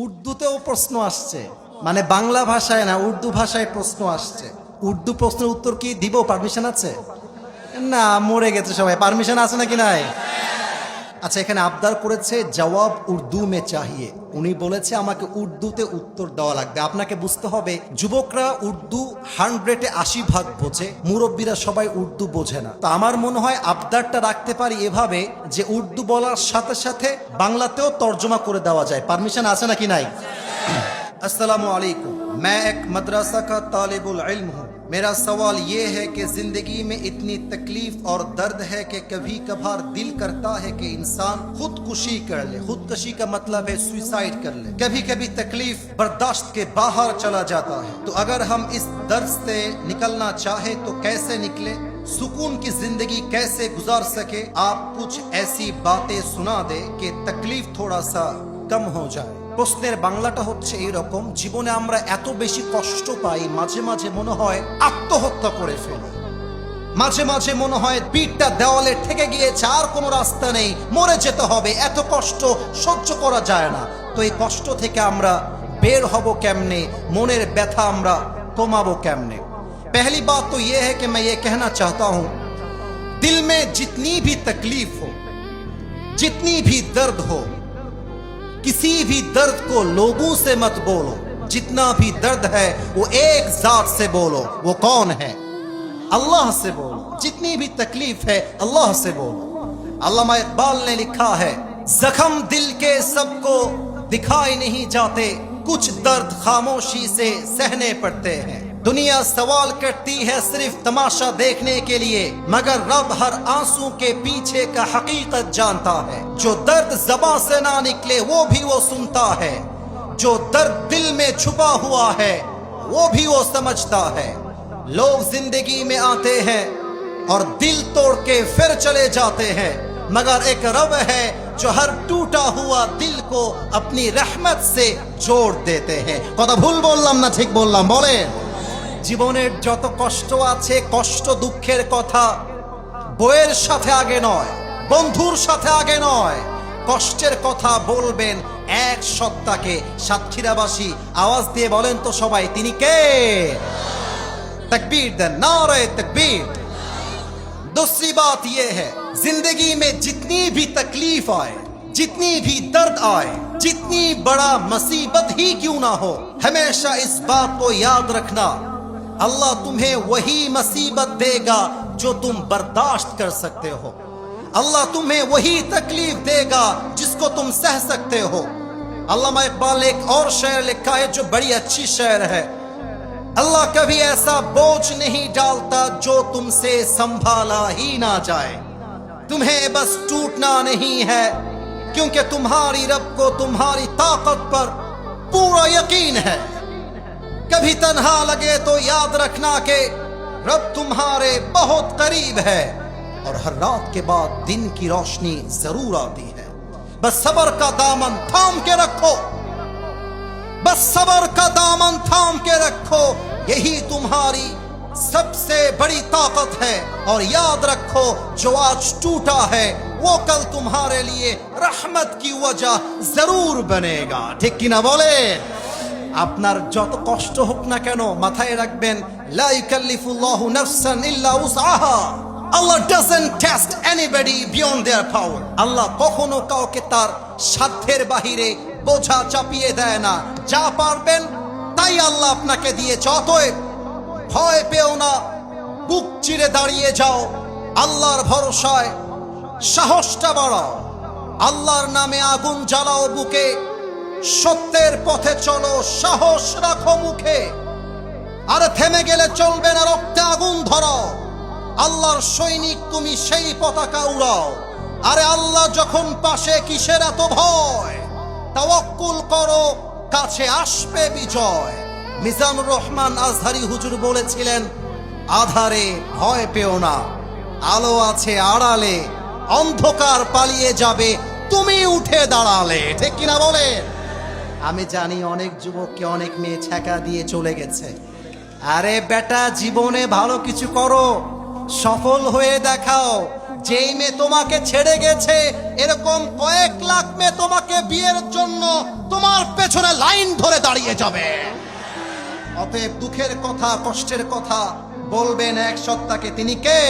উর্দুতেও প্রশ্ন আসছে, মানে বাংলা ভাষায় না, উর্দু ভাষায় প্রশ্ন আসছে। উর্দু প্রশ্নের উত্তর কি দিব? পারমিশন আছে? না, মরে গেছে সবাই। পারমিশন আছে নাকি নাই? আচ্ছা, এখানে আবদার করেছে জবাব উর্দু মে চাহিয়ে। উনি বলেছে আমাকে উর্দুতে উত্তর দেওয়া লাগবে। আপনাকে বুঝতে হবে, যুবকরা উর্দু 100-এ 80 ভাগ বোঝে, মুরব্বীরা সবাই উর্দু বোঝে না। তো আমার মনে হয় আবদারটা রাখতে পারি এভাবে যে উর্দু বলার সাথে সাথে বাংলাতেও তর্জমা করে দেওয়া যায়। পারমিশন আছে নাকি নাই? अस्सलामु अलैकुम, मैं एक मदरसा का तालिबुल इल्म हूँ। मेरा सवाल ये है कि जिंदगी में इतनी तकलीफ और दर्द है कि कभी कभार दिल करता है कि इंसान खुदकुशी कर ले। खुदकुशी का मतलब है सुसाइड कर ले। कभी कभी तकलीफ बर्दाश्त के बाहर चला जाता है। तो अगर हम इस दर्द से निकलना चाहे तो कैसे निकले? सुकून की जिंदगी कैसे गुजार सके? आप कुछ ऐसी बातें सुना दे कि तकलीफ थोड़ा सा कम हो जाए। প্রশ্নের বাংলাটা হচ্ছে এইরকম, জীবনে আমরা এত বেশি কষ্ট পাই, মাঝে মাঝে মনে হয় আত্মহত্যা করে ফেলি। মাঝে মাঝে মনে হয় পিঠটা দেওয়ালে ঠেকে গিয়েছে, আর কোনো রাস্তা নেই, মরে যেতে হবে। এত কষ্ট সহ্য করা যায় না। তো এই কষ্ট থেকে আমরা বের হব কেমনে? মনের ব্যথা আমরা কমাবো কেমনে? पहली बात तो ये है कि मैं ये कहना चाहता हूं, दिल में जितनी भी तकलीफ हो, जितनी भी दर्द हो, किसी भी दर्द को लोगों से मत बोलो। जितना भी दर्द है वो एक जात से बोलो। वो कौन है? अल्लाह से बोलो। जितनी भी तकलीफ है अल्लाह से बोलो। अल्लामा इकबाल ने लिखा है, जख्म दिल के सबको दिखाई नहीं जाते, कुछ दर्द खामोशी से सहने पड़ते हैं। दुनिया सवाल करती है सिर्फ तमाशा देखने के लिए, मगर रब हर आंसू के पीछे का हकीकत जानता है। जो दर्द ज़बां से ना निकले वो भी वो सुनता है, जो दर्द दिल में छुपा हुआ है वो भी वो समझता है। लोग जिंदगी में आते हैं और दिल तोड़ के फिर चले जाते हैं, मगर एक रब है जो हर टूटा हुआ दिल को अपनी रहमत से जोड़ देते हैं। कथा भूल बोललाम ना ठीक बोललाम? बोले জীবনের যত কষ্ট আছে, কষ্ট দুঃখের কথা বইয়ের সাথে আগে নয়, বন্ধুর সাথে আগে নয়, কষ্টের কথা বলবেন এক সত্তাকে। সাতক্ষীরাবাসী আওয়াজ দিয়ে বলেন তো সবাই, তিনি কে? तकबीर दें, नारे तकबीर। दूसरी बात यह है, जिंदगी में जितनी भी तकलीफ आए, जितनी भी दर्द आए, जितनी बड़ा मुसीबत ही क्यों ना हो, हमेशा इस बात को याद रखना, अल्लाह तुम्हें वही मुसीबत देगा जो तुम बर्दाश्त कर सकते हो। अल्लाह तुम्हें वही तकलीफ देगा जिसको तुम सह सकते हो। अल्लामा इकबाल ने एक और शेर लिखा है जो बड़ी अच्छी शेर है, अल्लाह कभी ऐसा बोझ नहीं डालता जो तुमसे संभाला ही ना जाए। तुम्हें बस टूटना नहीं है, क्योंकि तुम्हारी रब को तुम्हारी ताकत पर पूरा यकीन है। कभी तन्हा लगे तो याद रखना कि रब तुम्हारे बहुत करीब है, और हर रात के बाद दिन की रोशनी जरूर आती है। बस सब्र का दामन थाम के रखो, बस सब्र का दामन थाम के रखो, यही तुम्हारी सबसे बड़ी ताकत है। और याद रखो, जो आज टूटा है वो कल तुम्हारे लिए रहमत की वजह जरूर बनेगा। ठीक की ना बोले? আপনার যত কষ্ট হোক না কেন, মাথায় রাখবেন, লা ইকাল্লিফুল্লাহু নাফসান ইল্লা উসআহা। Allah doesn't test anybody beyond their power. Allah কখনো কাউকে তার সাধ্যের বাহিরে বোঝা চাপিয়ে দেয় না। যা পারবেন তাই আল্লাহ আপনাকে দিয়েছে। অতএব ভয় পেও না, বুক চিরে দাঁড়িয়ে যাও, আল্লাহর ভরসায় সাহসটা বাড়াও, আল্লাহর নামে আগুন জ্বালাও বুকে, সত্যের পথে চলো, সাহস রাখো মুখে। আর থেমে গেলে চলবে না, রক্তে আগুন ধরাও, আল্লাহর সৈনিক তুমি, সেই পতাকা উড়াও। আরে আল্লাহ যখন পাশে, কিসের এত ভয়? তাওয়াক্কুল করো, কাছে আসবে বিজয়। মিজানুর রহমান আজহারি হুজুর বলেছিলেন, আধারে ভয় পেও না, আলো আছে আড়ালে, অন্ধকার পালিয়ে যাবে তুমি উঠে দাঁড়ালে। ঠিক কিনা বলে? আমি জানি অনেক যুবককে অনেক মেয়ে ছ্যাঁকা দিয়ে চলে গেছে। আরে বেটা, জীবনে ভালো কিছু করো, সফল হয়ে দেখাও। যেই মেয়ে তোমাকে ছেড়ে গেছে এরকম কয়েক লাখ মেয়ে তোমাকে বিয়ের জন্য তোমার পেছনে লাইন ধরে দাঁড়িয়ে যাবে। অতএব দুঃখের কথা, কষ্টের কথা বলবেন এক সত্তাকে, তিনি কে?